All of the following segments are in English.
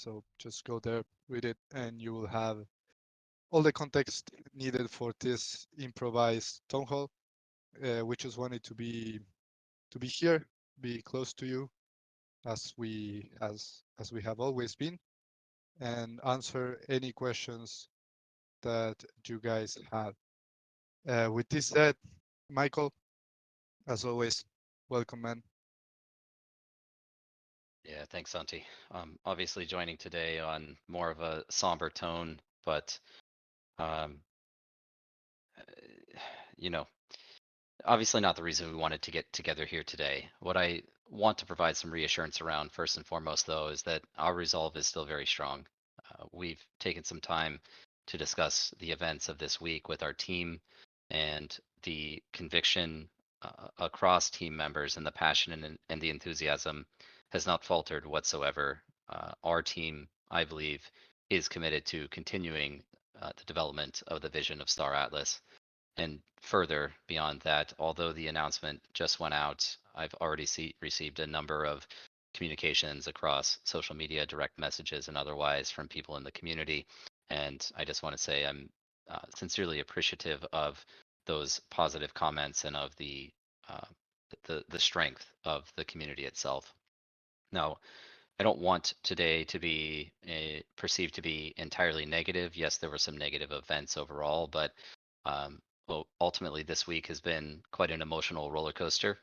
So just go there, read it, and you will have all the context needed for this improvised town hall. We just wanted to be here, be close to you, as we have always been, and answer any questions that you guys have. With this said, Michael, as always, welcome, man. Yeah, thanks, Santi. Obviously joining today on more of a somber tone, but um, uh, you know, obviously not the reason we wanted to get together here today. What I want to provide some reassurance around, first and foremost, though, is that our resolve is still very strong. We've taken some time to discuss the events of this week with our team, and the conviction across team members and the passion and the enthusiasm has not faltered whatsoever. Our team, I believe, is committed to continuing the development of the vision of Star Atlas. And further beyond that, although the announcement just went out, I've already received a number of communications across social media, direct messages, and otherwise from people in the community. And I just want to say I'm sincerely appreciative of those positive comments and of uh, the strength of the community itself. Now, I don't want today to be perceived to be entirely negative. Yes, there were some negative events overall, but well, ultimately this week has been quite an emotional roller coaster.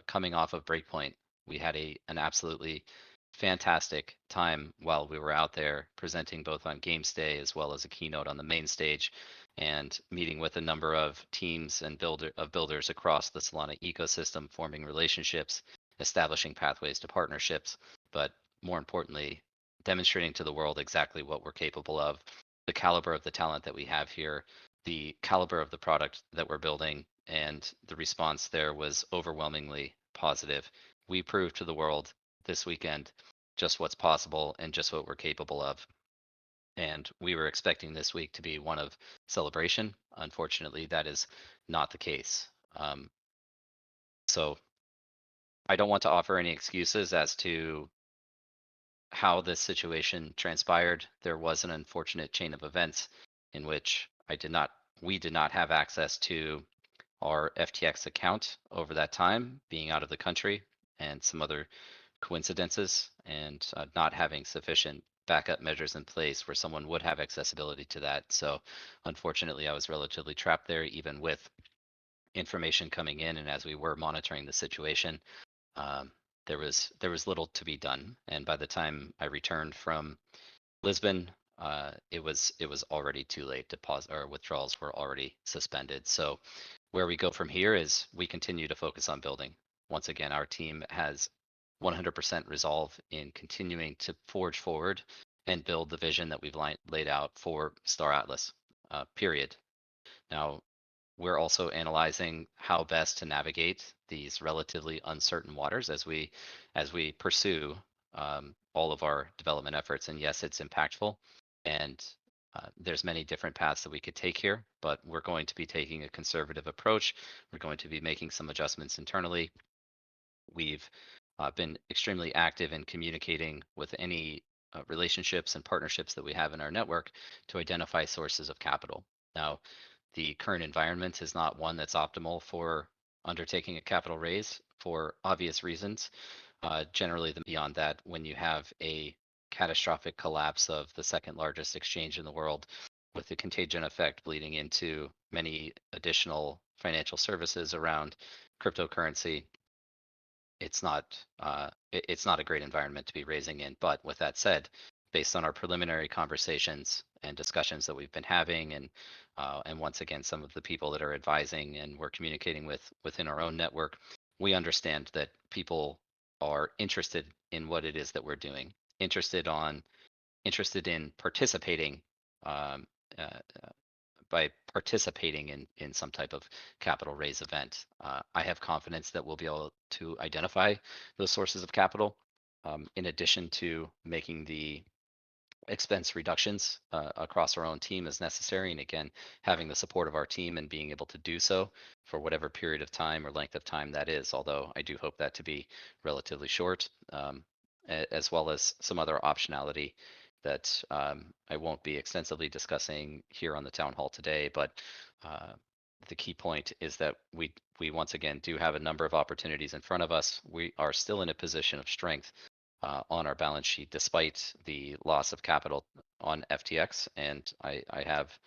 Coming off of Breakpoint, we had an absolutely fantastic time while we were out there presenting both on Games Day as well as a keynote on the main stage, and meeting with a number of teams and builders across the Solana ecosystem, forming relationships, establishing pathways to partnerships, but more importantly, demonstrating to the world exactly what we're capable of, the caliber of the talent that we have here, the caliber of the product that we're building, and the response there was overwhelmingly positive. We proved to the world this weekend just what's possible and just what we're capable of. And we were expecting this week to be one of celebration. Unfortunately, that is not the case. So I don't want to offer any excuses as to how this situation transpired. There was an unfortunate chain of events in which we did not have access to our FTX account over that time, being out of the country, and some other coincidences, and not having sufficient backup measures in place where someone would have accessibility to that. So, unfortunately, I was relatively trapped there, even with information coming in, and as we were monitoring the situation, um, there was little to be done. And by the time I returned from Lisbon, it was already too late. Deposit or withdrawals were already suspended. So where we go from here is we continue to focus on building. Once again, our team has 100% resolve in continuing to forge forward and build the vision that we've laid out for Star Atlas. Period. Now, we're also analyzing how best to navigate these relatively uncertain waters as we pursue all of our development efforts. And yes, it's impactful, and there's many different paths that we could take here, but we're going to be taking a conservative approach. We're going to be making some adjustments internally. We've been extremely active in communicating with any relationships and partnerships that we have in our network to identify sources of capital. Now, the current environment is not one that's optimal for undertaking a capital raise for obvious reasons. Generally, beyond that, when you have a catastrophic collapse of the second largest exchange in the world, with the contagion effect bleeding into many additional financial services around cryptocurrency, it's not a great environment to be raising in. But with that said, based on our preliminary conversations and discussions that we've been having, and once again some of the people that are advising and we're communicating with within our own network, we understand that people are interested in what it is that we're doing, interested in participating, um, uh, by participating in some type of capital raise event. I have confidence that we'll be able to identify those sources of capital, in addition to making the expense reductions across our own team as necessary. And again, having the support of our team and being able to do so for whatever period of time or length of time that is, although I do hope that to be relatively short. as well as some other optionality that I won't be extensively discussing here on the town hall today. But the key point is that we once again do have a number of opportunities in front of us. We are still in a position of strength on our balance sheet despite the loss of capital on FTX, and I have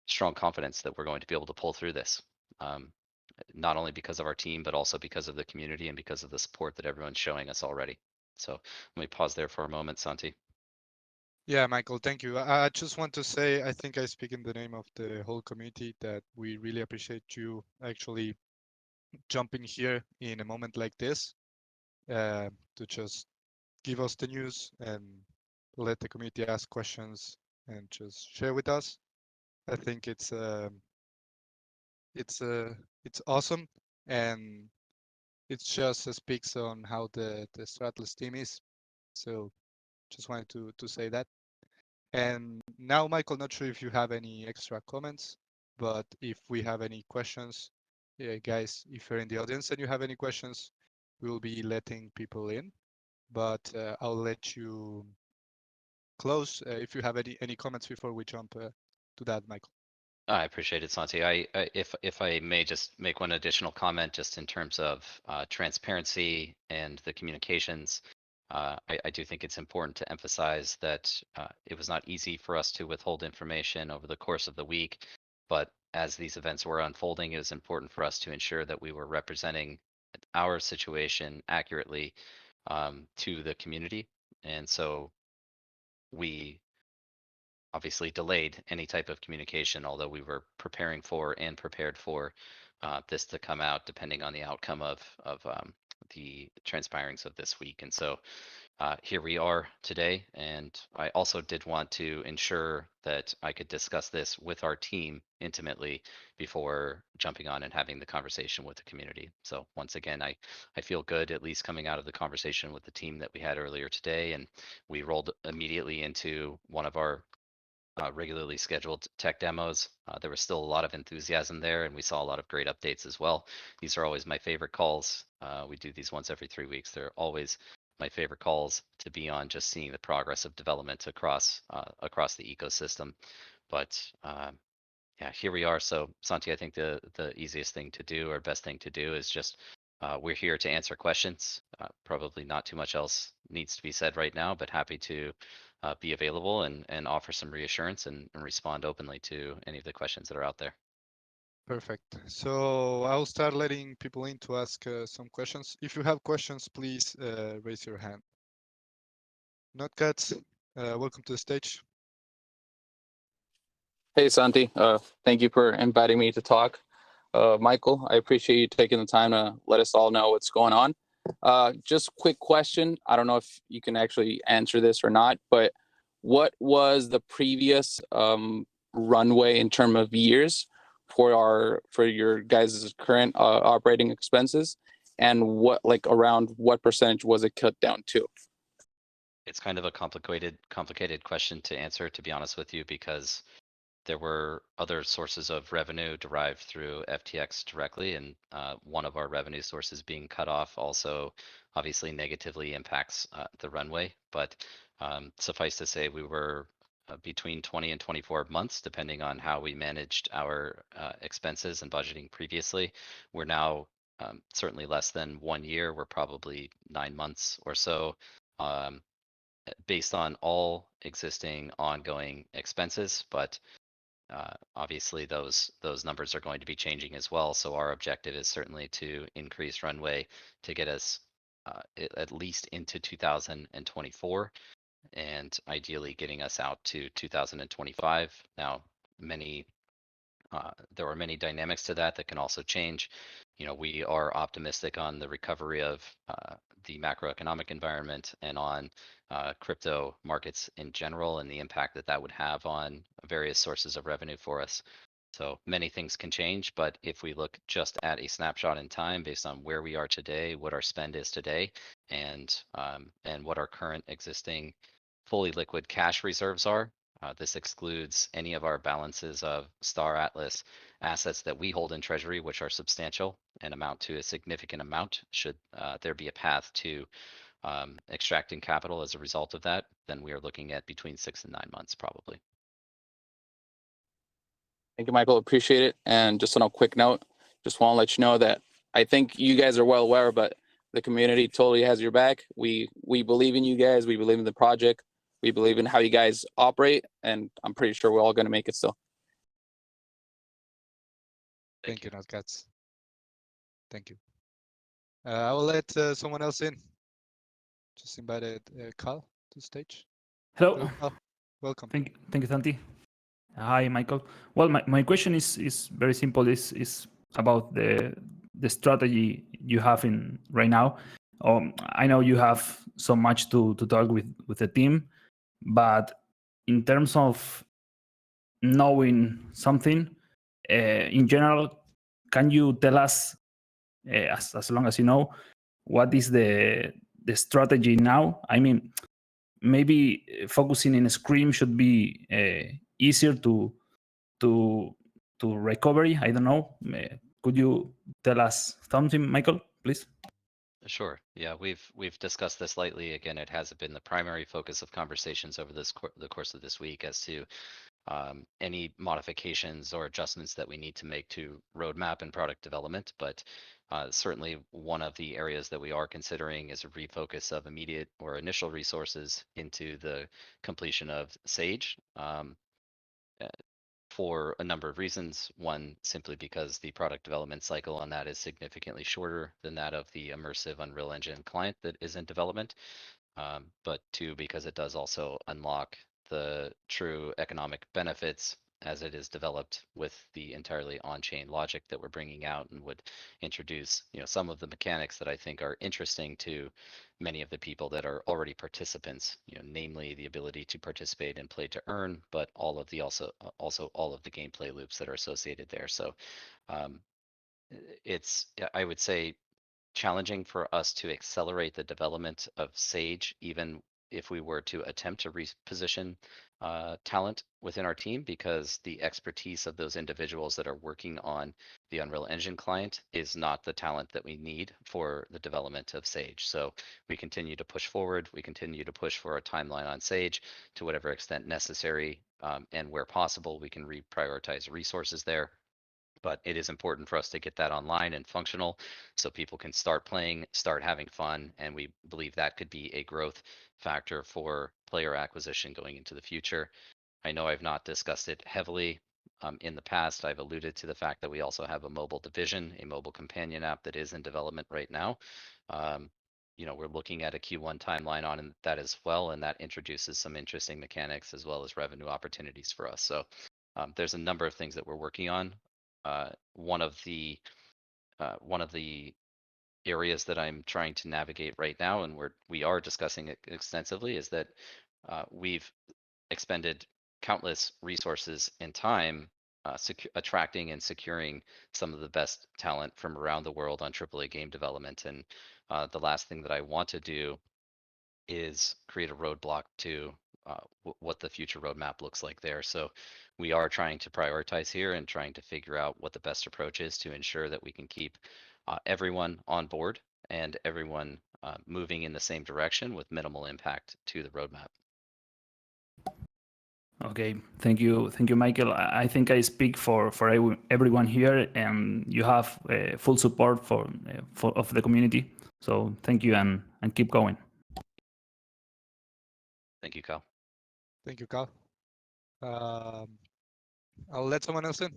strong confidence that we're going to be able to pull through this. Um, Not only because of our team, but also because of the community and because of the support that everyone's showing us already. So let me pause there for a moment, Santi. Yeah, Michael, thank you. I just want to say, I think I speak in the name of the whole community that we really appreciate you actually jumping here in a moment like this to just give us the news and let the community ask questions and just share with us. I think it's it's awesome, and it just speaks on how the Stratless team is. So just wanted to say that. And now, Michael, not sure if you have any extra comments, but if we have any questions, yeah, guys, if you're in the audience and you have any questions, we'll be letting people in. But I'll let you close if you have any comments before we jump to that, Michael. I appreciate it, Santi. If I may just make one additional comment, just in terms of transparency and the communications, I do think it's important to emphasize that it was not easy for us to withhold information over the course of the week, but as these events were unfolding, it was important for us to ensure that we were representing our situation accurately to the community, and so we obviously delayed any type of communication, although we were preparing for and prepared for this to come out, depending on the outcome of the transpirings of this week. And so here we are today, and I also did want to ensure that I could discuss this with our team intimately before jumping on and having the conversation with the community. So once again, I feel good, at least coming out of the conversation with the team that we had earlier today, and we rolled immediately into one of our regularly scheduled tech demos. There was still a lot of enthusiasm there, and we saw a lot of great updates as well. These are always my favorite calls. We do these once every 3 weeks. They're always my favorite calls to be on, just seeing the progress of development across the ecosystem. But yeah, here we are. So Santi, I think the easiest thing to do or best thing to do is just we're here to answer questions. Probably not too much else needs to be said right now, but happy to be available and offer some reassurance and respond openly to any of the questions that are out there. Perfect. So I'll start letting people in to ask some questions. If you have questions, please raise your hand. Notcats, welcome to the stage. Hey, Santi. Thank you for inviting me to talk. Michael, I appreciate you taking the time to let us all know what's going on. Just quick question. I don't know if you can actually answer this or not, but what was the previous runway in terms of years for your guys' current operating expenses, and around what percentage was it cut down to? It's kind of a complicated question to answer, to be honest with you, because there were other sources of revenue derived through FTX directly, and one of our revenue sources being cut off also obviously negatively impacts the runway. But suffice to say, we were between 20 and 24 months, depending on how we managed our expenses and budgeting previously. We're now certainly less than 1 year. We're probably 9 months or so. Based on all existing ongoing expenses, but obviously those numbers are going to be changing as well. So our objective is certainly to increase runway to get us at least into 2024, and ideally getting us out to 2025. Now, there are many dynamics to that that can also change. We are optimistic on the recovery of the macroeconomic environment and on crypto markets in general, and the impact that that would have on various sources of revenue for us. So many things can change, but if we look just at a snapshot in time based on where we are today, what our spend is today, and what our current existing fully liquid cash reserves are, this excludes any of our balances of Star Atlas assets that we hold in Treasury, which are substantial and amount to a significant amount should there be a path to extracting capital as a result of that, then we are looking at between 6 and 9 months probably. Thank you, Michael. Appreciate it. And just on a quick note, just want to let you know that I think you guys are well aware, but the community totally has your back. We believe in you guys. We believe in the project. We believe in how you guys operate, and I'm pretty sure we're all going to make it still. Thank you, Nutcats. Thank you. I will let someone else in. Just invited Carl to the stage. Hello. Carl, welcome. Thank you, Santi. Hi, Michael. Well, my question is very simple. Is about the strategy you have in right now. I know you have so much to talk with the team, but in terms of knowing something in general, can you tell us, as long as you know, what is the strategy now? I mean, maybe focusing in Scream should be easier to recovery. I don't know. Could you tell us something, Michael, please? Sure. Yeah, we've discussed this lightly. Again, it hasn't been the primary focus of conversations over the course of this week as to any modifications or adjustments that we need to make to roadmap and product development. But certainly one of the areas that we are considering is a refocus of immediate or initial resources into the completion of Sage. For a number of reasons. One, simply because the product development cycle on that is significantly shorter than that of the immersive Unreal Engine client that is in development. But two, because it does also unlock the true economic benefits as it is developed with the entirely on-chain logic that we're bringing out, and would introduce, some of the mechanics that I think are interesting to many of the people that are already participants, namely the ability to participate and play to earn, but all of the also all of the gameplay loops that are associated there. So it's, I would say, challenging for us to accelerate the development of Sage, even if we were to attempt to reposition talent within our team, because the expertise of those individuals that are working on the Unreal Engine client is not the talent that we need for the development of Sage. So we continue to push forward. We continue to push for a timeline on Sage to whatever extent necessary, and where possible, we can reprioritize resources there. But it is important for us to get that online and functional so people can start playing, start having fun, and we believe that could be a growth factor for player acquisition going into the future. I know I've not discussed it heavily in the past. I've alluded to the fact that we also have a mobile division, a mobile companion app that is in development right now. We're looking at a Q1 timeline on that as well, and that introduces some interesting mechanics as well as revenue opportunities for us. So there's a number of things that we're working on. One of the areas that I'm trying to navigate right now, and we are discussing it extensively, is that we've expended countless resources and time attracting and securing some of the best talent from around the world on AAA game development. And the last thing that I want to do is create a roadblock to what the future roadmap looks like there. So we are trying to prioritize here and trying to figure out what the best approach is to ensure that we can keep everyone on board and everyone moving in the same direction with minimal impact to the roadmap. Okay, thank you, Michael. I think I speak for everyone here, and you have full support for of the community. So thank you, and keep going. Thank you, Kyle. Thank you, Carl. I'll let someone else in.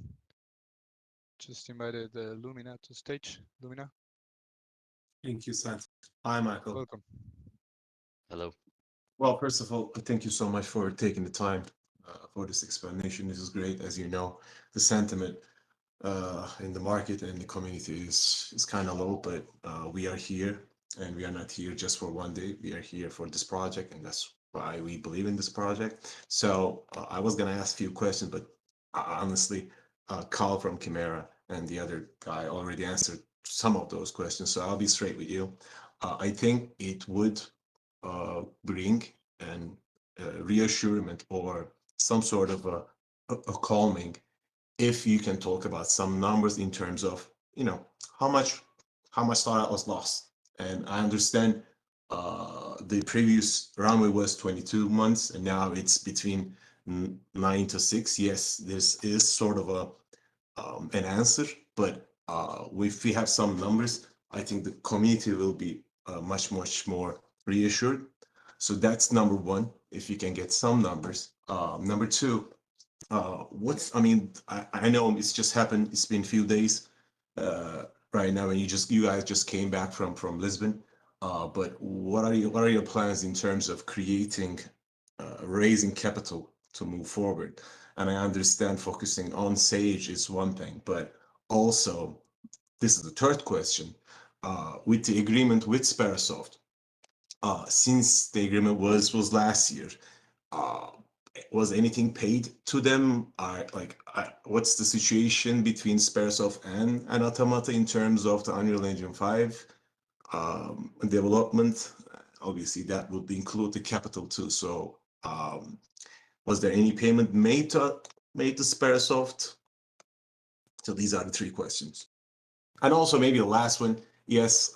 Just invited Lumina to stage. Lumina, Thank you, Santi. Hi, Michael. welcome. Hello. Well, first of all, thank you so much for taking the time for this explanation. This is great. As you know, the sentiment in the market and the community is kind of low, but we are here, and we are not here just for one day. We are here for this project, and that's why we believe in this project. So I was going to ask a few questions, but honestly, Carl from Chimera and the other guy already answered some of those questions. So I'll be straight with you. I think it would bring an reassurance or some sort of a calming if you can talk about some numbers in terms of how much startup was lost. And I understand The previous runway was 22 months, and now it's between 9 to 6. Yes, this is sort of an answer, but if we have some numbers, I think the community will be much more reassured. So that's number one. If you can get some numbers. Number two, I mean, I know it's just happened. It's been a few days right now, and you guys just came back from Lisbon. But what are your plans in terms of creating, raising capital to move forward? And I understand focusing on Sage is one thing, but also this is the third question. With the agreement with Sparasoft, since the agreement was last year, uh, was anything paid to them? What's the situation between Sparasoft and Automata in terms of the Unreal Engine 5 development? Obviously, that would include the capital too. So, was there any payment made to Sparasoft? So these are the three questions. And also maybe the last one. Yes,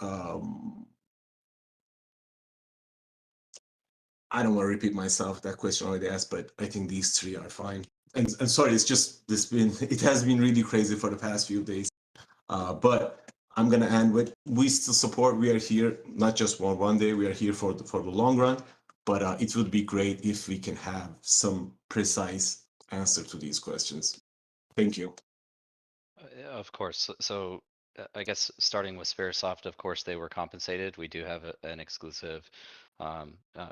I don't want to repeat myself. That question already asked, but I think these three are fine. And sorry, it has been really crazy for the past few days. But I'm gonna end with, we still support. We are here not just for one day. We are here for the long run. But it would be great if we can have some precise answer to these questions. Thank you. Of course. So I guess starting with Spheresoft, of course, they were compensated. We do have an exclusive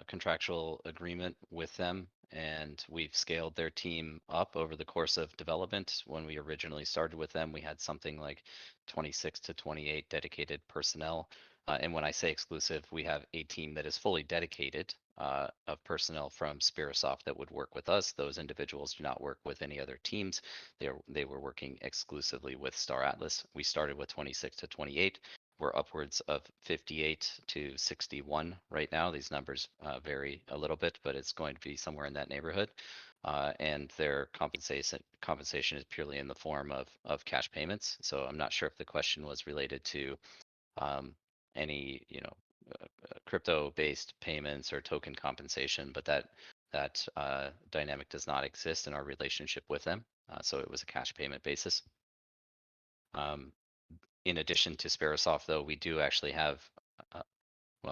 contractual agreement with them, and we've scaled their team up over the course of development. When we originally started with them, we had something like 26 to 28 dedicated personnel. And when I say exclusive, we have a team that is fully dedicated of personnel from Spheresoft that would work with us. Those individuals do not work with any other teams. They were working exclusively with Star Atlas. We started with 26 to 28. We're upwards of 58 to 61 right now. These numbers vary a little bit, but it's going to be somewhere in that neighborhood. And their compensation is purely in the form of cash payments. So I'm not sure if the question was related to any crypto-based payments or token compensation, but that dynamic does not exist in our relationship with them. So it was a cash payment basis. In addition to Sparasoft, though, we do actually have,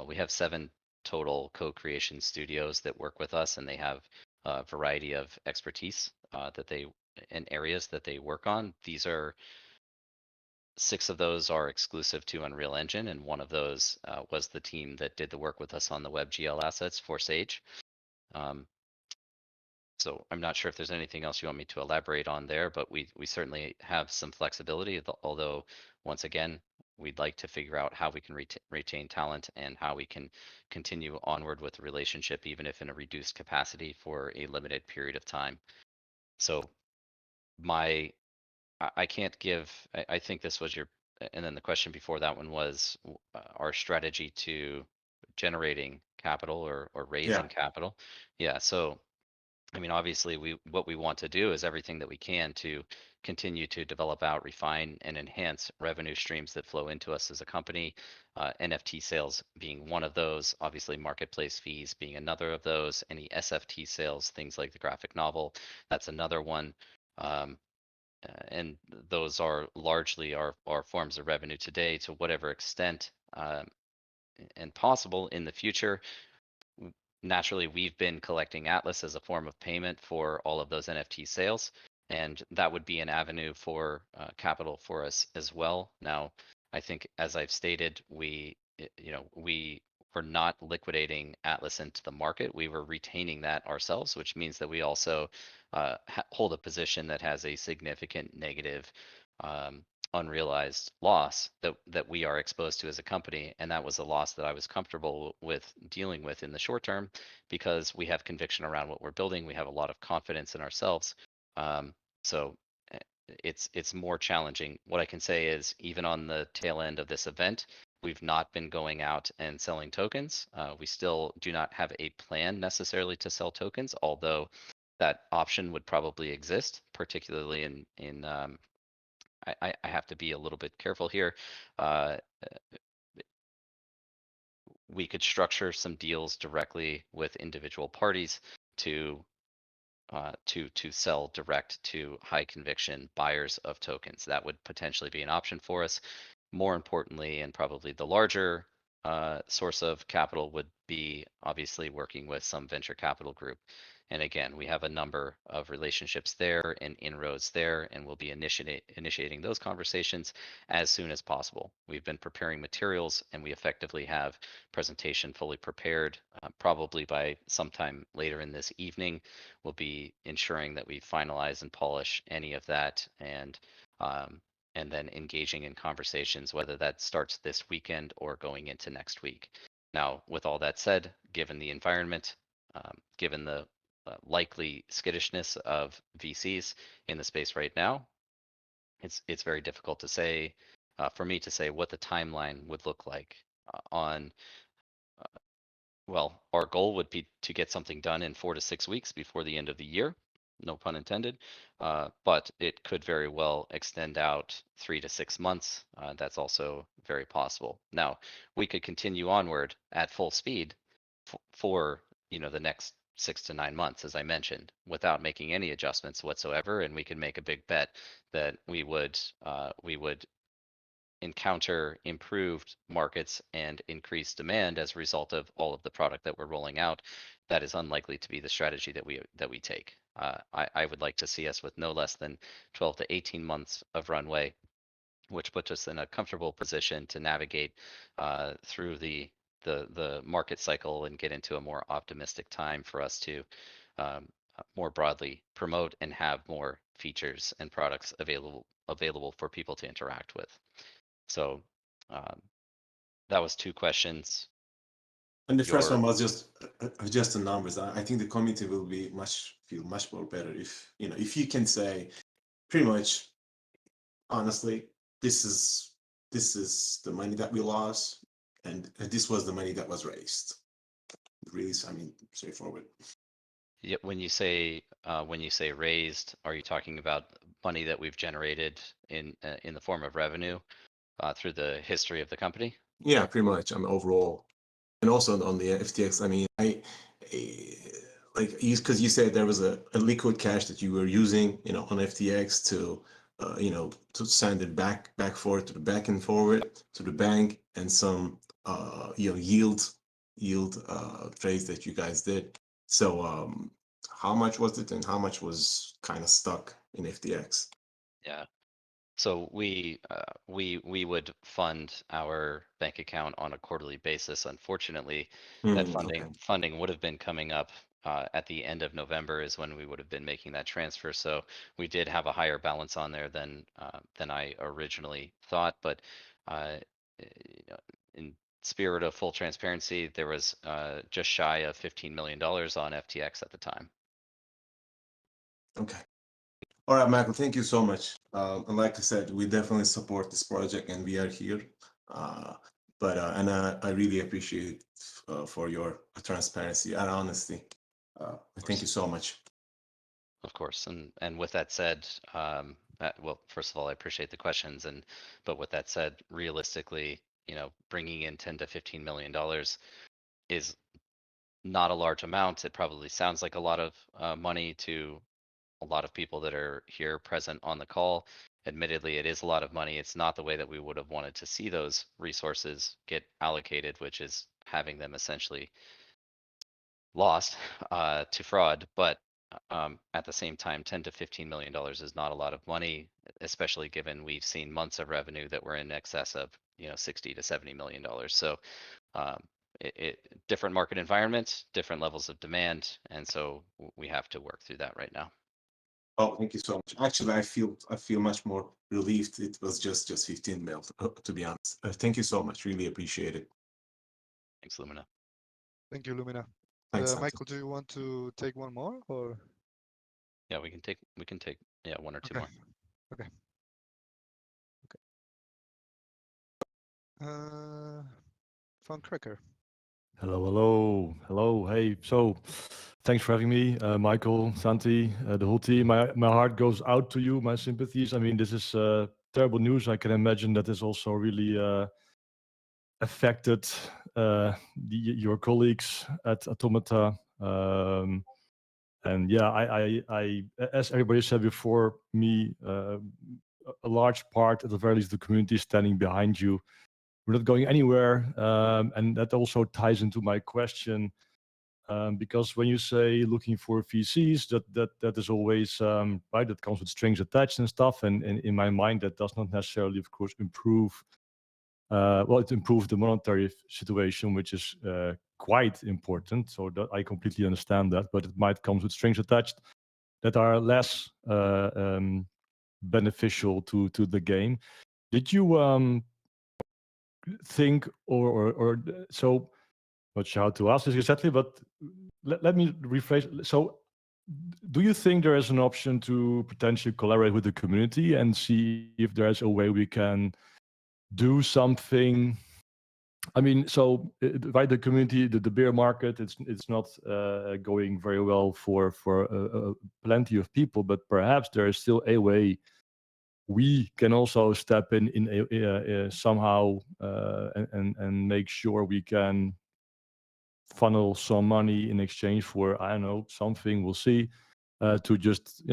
we have 7 total co-creation studios that work with us, and they have a variety of expertise and areas that they work on. 6 of those are exclusive to Unreal Engine, and one of those was the team that did the work with us on the WebGL assets for Sage. So I'm not sure if there's anything else you want me to elaborate on there, but we certainly have some flexibility, although once again, we'd like to figure out how we can retain talent and how we can continue onward with the relationship, even if in a reduced capacity for a limited period of time. So I can't give, I think this was and then the question before that one was our strategy to generating capital or raising capital. Yeah, so I mean, obviously, what we want to do is everything that we can to continue to develop out, refine, and enhance revenue streams that flow into us as a company. NFT sales being one of those, obviously marketplace fees being another of those. Any SFT sales, things like the graphic novel, that's another one. And those are largely our forms of revenue today. To whatever extent and possible in the future, naturally, we've been collecting Atlas as a form of payment for all of those NFT sales, and that would be an avenue for capital for us as well. Now, I think, as I've stated, we were not liquidating Atlas into the market. We were retaining that ourselves, which means that we also hold a position that has a significant negative unrealized loss that we are exposed to as a company, and that was a loss that I was comfortable with dealing with in the short term because we have conviction around what we're building. We have a lot of confidence in ourselves. So it's more challenging. What I can say is, even on the tail end of this event, we've not been going out and selling tokens. We still do not have a plan necessarily to sell tokens, although that option would probably exist, particularly in I have to be a little bit careful here. we could structure some deals directly with individual parties to sell direct to high conviction buyers of tokens. That would potentially be an option for us. More importantly, and probably the larger source of capital would be obviously working with some venture capital group. And again, we have a number of relationships there and inroads there, and we'll be initiating those conversations as soon as possible. We've been preparing materials, and we effectively have presentation fully prepared. Probably by sometime later in this evening, we'll be ensuring that we finalize and polish any of that, and then engaging in conversations, whether that starts this weekend or going into next week. Now, with all that said, given the environment, given the likely skittishness of VCs in the space right now, it's very difficult to say, for me to say what the timeline would look like on. Well, our goal would be to get something done in 4 to 6 weeks before the end of the year, no pun intended. But it could very well extend out 3 to 6 months. That's also very possible. Now, we could continue onward at full speed for the next 6 to 9 months, as I mentioned, without making any adjustments whatsoever, and we could make a big bet that we would encounter improved markets and increased demand as a result of all of the product that we're rolling out. That is unlikely to be the strategy that we take. I would like to see us with no less than 12 to 18 months of runway, which puts us in a comfortable position to navigate through the market cycle and get into a more optimistic time for us to more broadly promote and have more features and products available for people to interact with. So that was 2 questions. And the first one was just the numbers. I think the community will feel much more better if you can say pretty much honestly, this is the money that we lost, and this was the money that was raised. Really, straightforward. Yeah, when you say raised, are you talking about money that we've generated in the form of revenue through the history of the company? Yeah, pretty much. Overall, and also on the FTX. Because you said there was a liquid cash that you were using, on FTX to send it back forth to the back and forward to the bank, and some yield trades that you guys did. So how much was it, and how much was kind of stuck in FTX? Yeah. So we would fund our bank account on a quarterly basis. Unfortunately, that funding would have been coming up at the end of November is when we would have been making that transfer. So we did have a higher balance on there than I originally thought. But in spirit of full transparency, there was just shy of $15 million on FTX at the time. Okay. All right, Michael, thank you so much. And like I said, we definitely support this project, and we are here. And I really appreciate for your transparency and honesty. Thank you so much. Of course, and with that said, well, first of all, I appreciate the questions, but with that said, realistically, bringing in $10 to $15 million is not a large amount. It probably sounds like a lot of money to a lot of people that are here present on the call. Admittedly, it is a lot of money. It's not the way that we would have wanted to see those resources get allocated, which is having them essentially lost to fraud. But at the same time, $10 to $15 million is not a lot of money, especially given we've seen months of revenue that were in excess of 60 to $70 million. So different market environments, different levels of demand, and so we have to work through that right now. Oh, thank you so much. Actually, I feel much more relieved. It was just 15 mil, to be honest. Thank you so much. Really appreciate it. Thanks, Lumina. Thank you, Lumina. Thanks, Michael, do you want to take one more, or? Yeah, we can take 1 or 2 more. Okay. Fun Cracker. Hello. Hey, so thanks for having me, Michael, Santi, the whole team. My heart goes out to you, my sympathies. I mean, this is terrible news. I can imagine that is also really affected your colleagues at Automata. And yeah, I, as everybody said before me, a large part, at the very least, the community is standing behind you. We're not going anywhere, and that also ties into my question, because when you say looking for VCs, that is always right. That comes with strings attached and stuff, and in my mind, that does not necessarily, of course, improve. Well, it improved the monetary situation, which is quite important. So that I completely understand that, but it might come with strings attached that are less beneficial to the game. Did you think or so? Not sure how to ask this exactly, but let me rephrase. So, do you think there is an option to potentially collaborate with the community and see if there is a way we can do something? I mean, so right, the community, the beer market, it's not going very well for plenty of people, but perhaps there is still a way we can also step in somehow and make sure we can funnel some money in exchange for, I don't know, something. We'll see. To just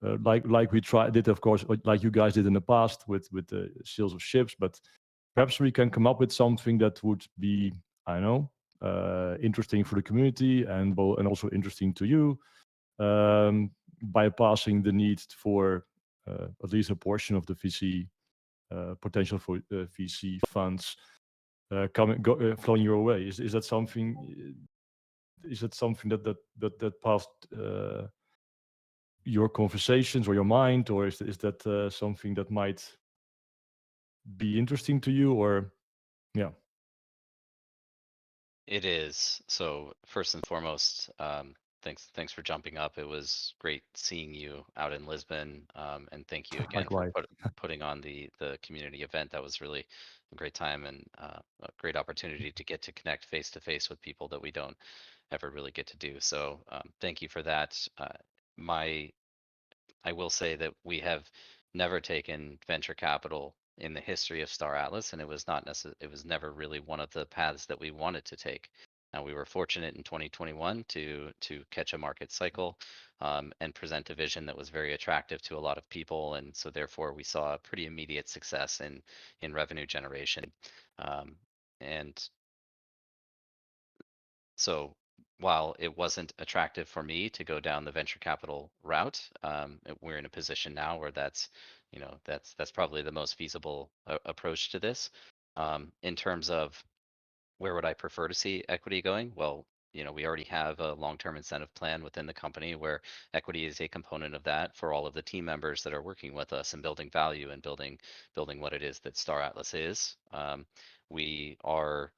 like we did, of course, like you guys did in the past with the sales of ships, but perhaps we can come up with something that would be, I don't know, interesting for the community and also interesting to you, bypassing the need for at least a portion of the VC potential for VC funds flowing your way. Is that something? Is that something that passed your conversations or your mind, or is that something that might be interesting to you? Or yeah. It is. So first and foremost, thanks for jumping up. It was great seeing you out in Lisbon, and thank you again for Likewise. putting on the community event. That was really a great time and a great opportunity to get to connect face to face with people that we don't ever really get to do. So thank you for that. I will say that we have never taken venture capital in the history of Star Atlas, and it was not it was never really one of the paths that we wanted to take. Now we were fortunate in 2021 to catch a market cycle and present a vision that was very attractive to a lot of people, and so therefore we saw a pretty immediate success in revenue generation. Um, and so while it wasn't attractive for me to go down the venture capital route, we're in a position now where that's, that's probably the most feasible approach to this. In terms of where would I prefer to see equity going? Well, we already have a long-term incentive plan within the company where equity is a component of that for all of the team members that are working with us and building value and building what it is that Star Atlas is. We are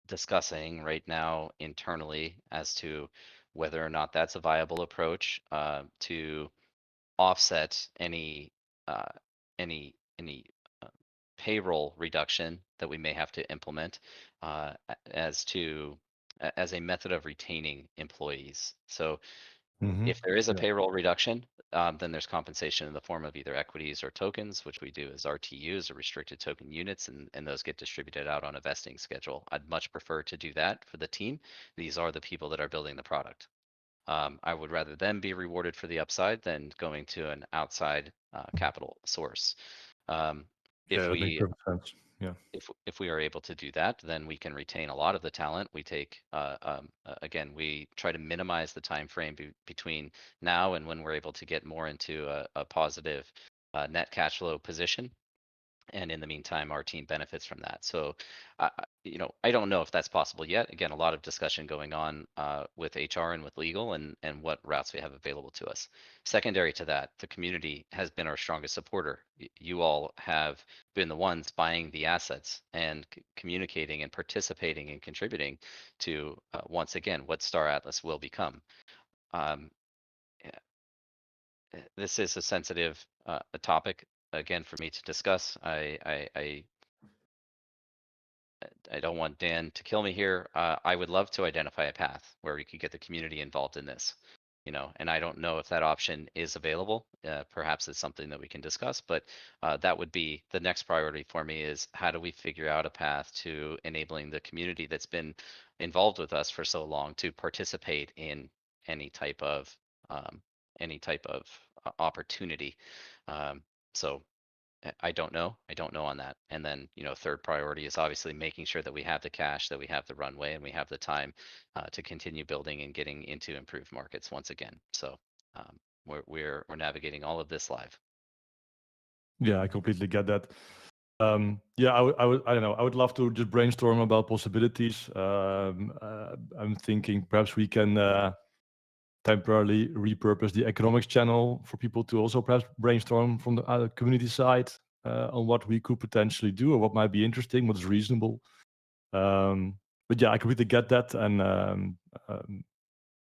discussing right now internally as to whether or not that's a viable approach to offset uh, any uh, payroll reduction that we may have to implement as a method of retaining employees. So if there is a Yeah. payroll reduction, then there's compensation in the form of either equities or tokens, which we do as RTUs or restricted token units, and those get distributed out on a vesting schedule. I'd much prefer to do that for the team. These are the people that are building the product. I would rather them be rewarded for the upside than going to an outside capital source. If Yeah, that makes we perfect sense. Yeah. if we are able to do that, then we can retain a lot of the talent. We take again, we try to minimize the time frame between now and when we're able to get more into a positive net cash flow position. And in the meantime, our team benefits from that. So, I don't know if that's possible yet. Again, a lot of discussion going on with HR and with legal and what routes we have available to us. Secondary to that, the community has been our strongest supporter. You all have been the ones buying the assets and communicating and participating and contributing to once again what Star Atlas will become. Um, this is a sensitive a topic again for me to discuss. I don't want Dan to kill me here. I would love to identify a path where we could get the community involved in this. and I don't know if that option is available. Perhaps it's something that we can discuss, but that would be the next priority for me is how do we figure out a path to enabling the community that's been involved with us for so long to participate in any type of um, opportunity. So I don't know. I don't know on that. And then, third priority is obviously making sure that we have the cash, that we have the runway, and we have the time to continue building and getting into improved markets once again. So we're navigating all of this live. Yeah, I completely get that. Yeah, I don't know. I would love to just brainstorm about possibilities. I'm thinking perhaps we can temporarily repurpose the economics channel for people to also perhaps brainstorm from the community side on what we could potentially do or what might be interesting, what's reasonable. But yeah, I completely get that. And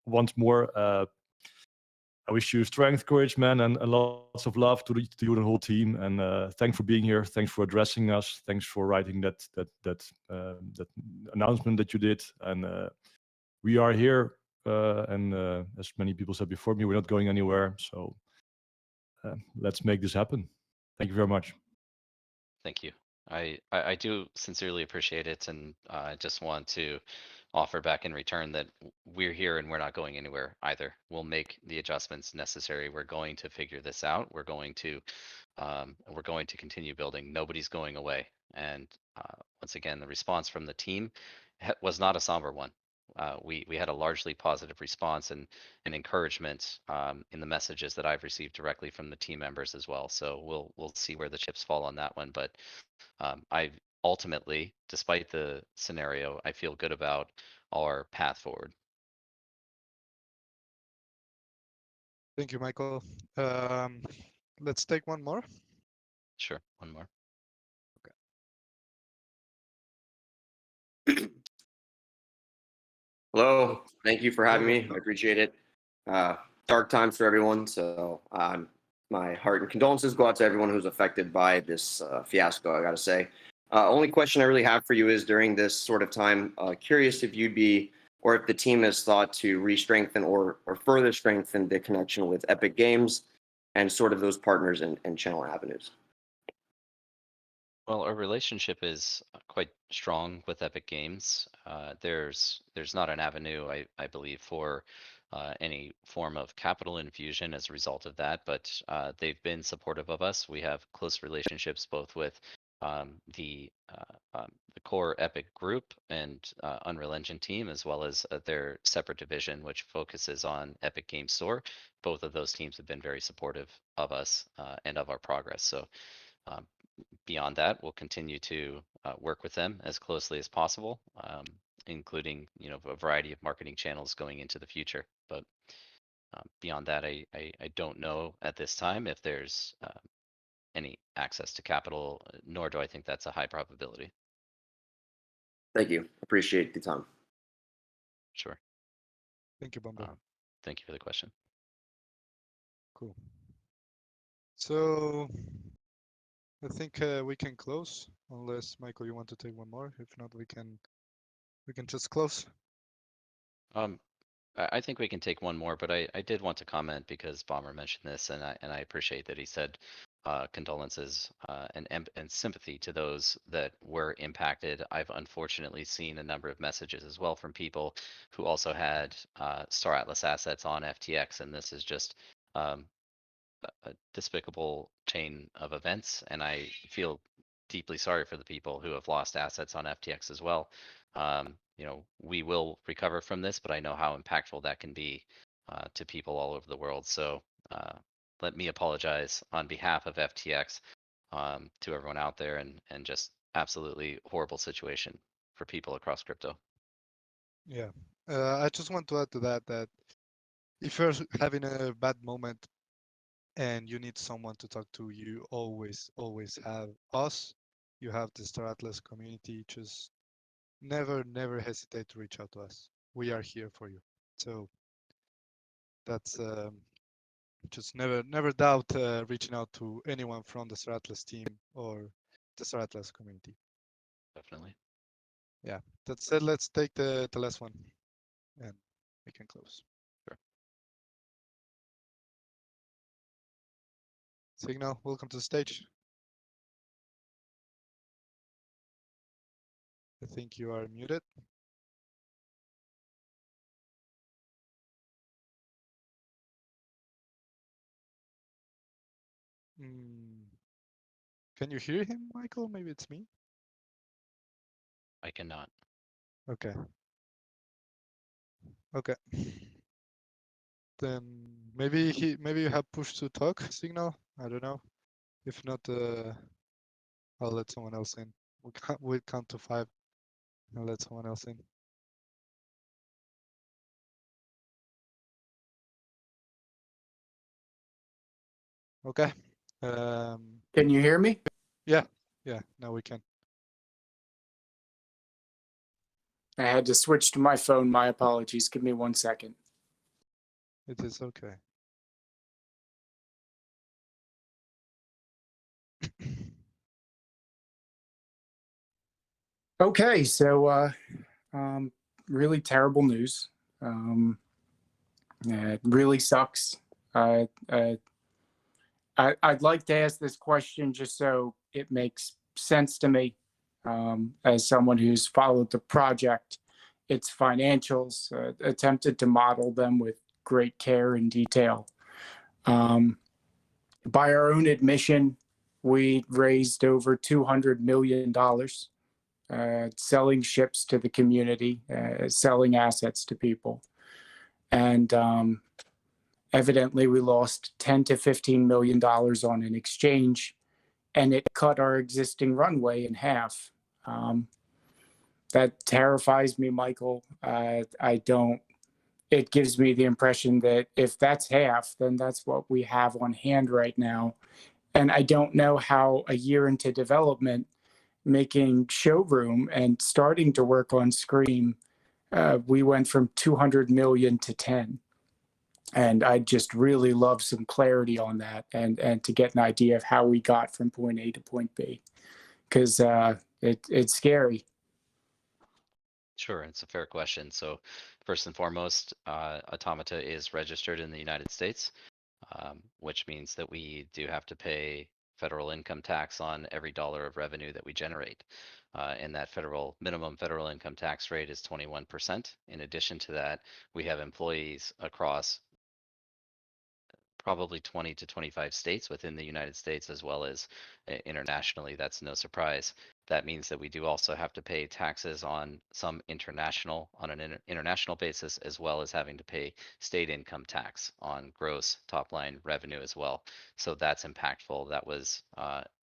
once more, I wish you strength, courage, man, and lots of love to you and the whole team. And thanks for being here. Thanks for addressing us. Thanks for writing that announcement that you did. And we are here. And as many people said before me, we're not going anywhere. So let's make this happen. Thank you very much. Thank you. I do sincerely appreciate it, and I just want to offer back in return that we're here and we're not going anywhere either. We'll make the adjustments necessary. We're going to figure this out. We're going to continue building. Nobody's going away. And once again, the response from the team was not a somber one. We had a largely positive response and encouragement in the messages that I've received directly from the team members as well. So we'll see where the chips fall on that one. But I ultimately, despite the scenario, I feel good about our path forward. Thank you, Michael. Let's take one more. Sure, one more. Hello, thank you for having Hello. me. I appreciate it. Dark times for everyone, so my heart and condolences go out to everyone who's affected by this fiasco. I gotta say. Only question I really have for you is during this sort of time, curious if you'd be or if the team has thought to re-strengthen or further strengthen the connection with Epic Games and sort of those partners and channel avenues. Well, our relationship is quite strong with Epic Games. There's not an avenue, I believe, for any form of capital infusion as a result of that, but they've been supportive of us. We have close relationships both with the core Epic group and Unreal Engine team, as well as their separate division, which focuses on Epic Games Store. Both of those teams have been very supportive of us and of our progress. So. Um, Beyond that, we'll continue to work with them as closely as possible, including a variety of marketing channels going into the future. But beyond that, I don't know at this time if there's any access to capital, nor do I think that's a high probability. Thank you. Appreciate the time. Sure. Thank you, Bomber. Thank you for the question. Cool. So I think we can close, unless Michael, you want to take one more. If not, we can just close. I think we can take one more, but I did want to comment because Bomber mentioned this, and I appreciate that he said condolences and sympathy to those that were impacted. I've unfortunately seen a number of messages as well from people who also had Star Atlas assets on FTX, and this is just a despicable chain of events, and I feel deeply sorry for the people who have lost assets on FTX as well. We will recover from this, but I know how impactful that can be to people all over the world. So let me apologize on behalf of FTX to everyone out there, and just absolutely horrible situation for people across crypto. Yeah. I just want to add to that if you're having a bad moment and you need someone to talk to, you always have us. You have the Star Atlas community. Just never hesitate to reach out to us. We are here for you. So that's just never doubt reaching out to anyone from the Star Atlas team or the Star Atlas community. Definitely. Yeah, that said, let's take the last one and we can close. Sure. Signal, welcome to the stage. I think you are muted. Can you hear him, Michael? Maybe it's me. I cannot. Okay. Okay. Then maybe you have push to talk signal. I don't know. If not, I'll let someone else in. We'll count to 5 and let someone else in. Okay. Can you hear me? Yeah. Now we can. I had to switch to my phone. My apologies. Give me 1 second. It is okay. Okay, so really terrible news. It really sucks. I'd like to ask this question just so it makes sense to me, as someone who's followed the project, its financials, attempted to model them with great care and detail. By our own admission, we raised over $200 million, selling ships to the community, selling assets to people. And evidently, we lost $10 to $15 million on an exchange, and it cut our existing runway in half. That terrifies me, Michael. It gives me the impression that if that's half, then that's what we have on hand right now. And I don't know how a year into development, making Showroom and starting to work on Scream, we went from 200 million to 10. And I'd just really love some clarity on that and to get an idea of how we got from point A to point B, because it's scary. Sure, it's a fair question. So first and foremost, Automata is registered in the United States, which means that we do have to pay federal income tax on every dollar of revenue that we generate. And that minimum federal income tax rate is 21%. In addition to that, we have employees across probably 20 to 25 states within the United States, as well as internationally. That's no surprise. That means that we do also have to pay taxes on an international basis, as well as having to pay state income tax on gross top line revenue as well. So that's impactful. That was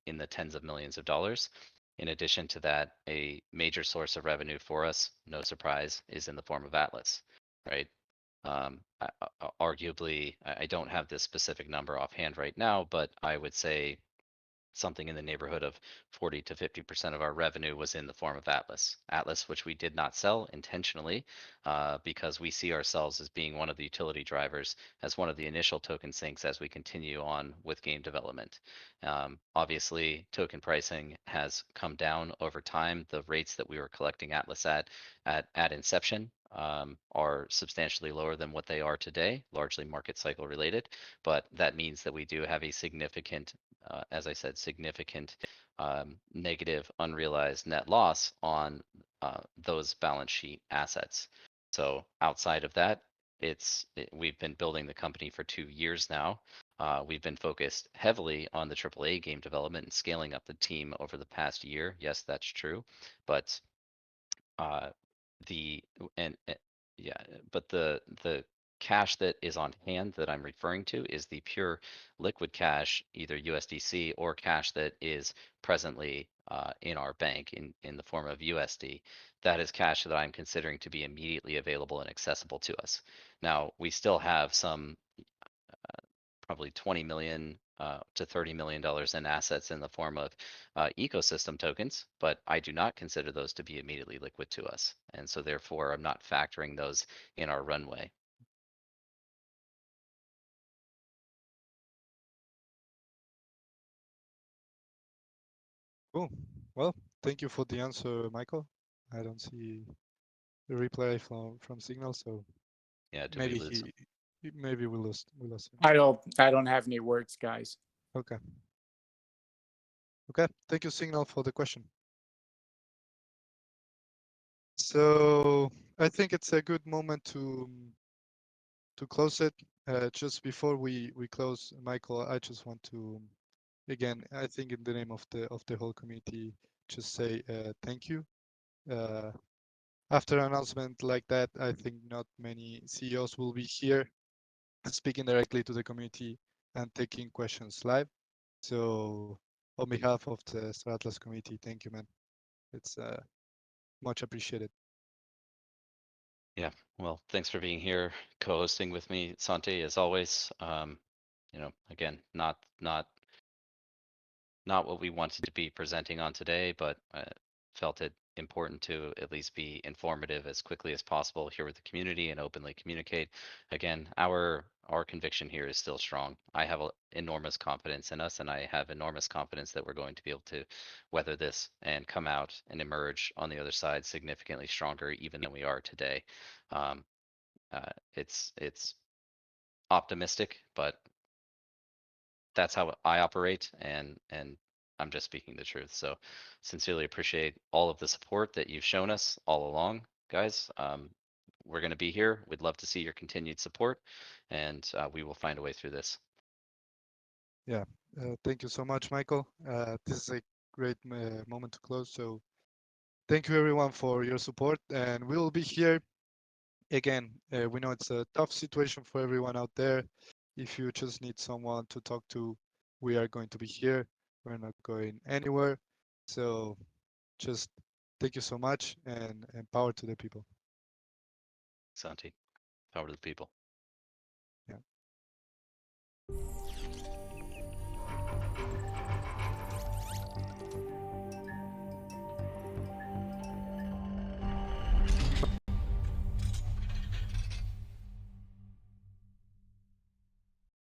in the tens of millions of dollars. In addition to that, a major source of revenue for us, no surprise, is in the form of Atlas, right? Arguably, I don't have this specific number offhand right now, but I would say something in the neighborhood of 40 to 50% of our revenue was in the form of Atlas. Atlas, which we did not sell intentionally, because we see ourselves as being one of the utility drivers, as one of the initial token sinks as we continue on with game development. Obviously, token pricing has come down over time. The rates that we were collecting Atlas at inception are substantially lower than what they are today, largely market cycle related. But that means that we do have a significant, as I said, significant negative unrealized net loss on those balance sheet assets. So outside of that, we've been building the company for 2 years now. We've been focused heavily on the AAA game development and scaling up the team over the past year. Yes, that's true, but the cash that is on hand that I'm referring to is the pure liquid cash, either USDC or cash that is presently in our bank in the form of USD. That is cash that I'm considering to be immediately available and accessible to us. Now, we still have some probably 20 million to $30 million in assets in the form of ecosystem tokens, but I do not consider those to be immediately liquid to us. And so therefore, I'm not factoring those in our runway. Cool. Well, thank you for the answer, Michael. I don't see the replay from Signal, so Yeah, do maybe we lose him? maybe we lost him. I don't have any words, guys. Okay. Okay. Thank you, Signal, for the question. So I think it's a good moment to close it. Just before we close, Michael, I just want to, again, I think in the name of the whole community, just say thank you. After an announcement like that, I think not many CEOs will be here speaking directly to the community and taking questions live. So on behalf of the Star Atlas community, thank you, man. It's much appreciated. Yeah, well, thanks for being here, co-hosting with me, Santi, as always. You know, again, not what we wanted to be presenting on today, but felt it important to at least be informative as quickly as possible here with the community and openly communicate. Again, our conviction here is still strong. I have enormous confidence in us, and I have enormous confidence that we're going to be able to weather this and come out and emerge on the other side significantly stronger even than we are today. It's optimistic, but that's how I operate, and I'm just speaking the truth. So sincerely appreciate all of the support that you've shown us all along, guys. We're going to be here. We'd love to see your continued support, and we will find a way through this. Yeah, thank you so much, Michael. This is a great moment to close. So thank you everyone for your support, and we will be here again. We know it's a tough situation for everyone out there. If you just need someone to talk to, we are going to be here. We're not going anywhere. So just thank you so much, and power to the people. Santi, power to the people. Yeah.